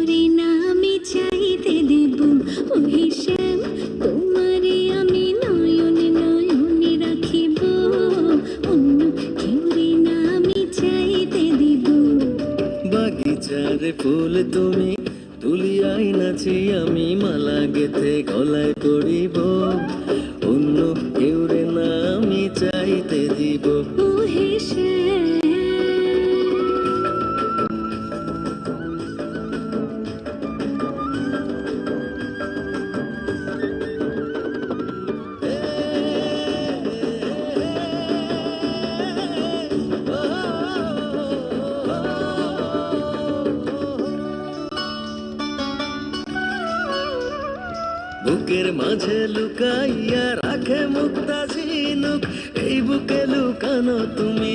করে না আমি চাইতে দেব ও হিসেব, তোমারে আমি নয়নে নয়নে রাখিব, অন্য কেউ রে না আমি চাইতে দেব। বাগিচার ফুল তুমি তুলিয়াই নাচি আমি মালা গেথে গলায় পড়িব, অন্য কেউ রে না আমি চাইতে দিব। ও হিসেব বুকের মাঝে লুকাইয়া রাখে মুক্তা ঝিনুক, এই বুকে লুকানো তুমি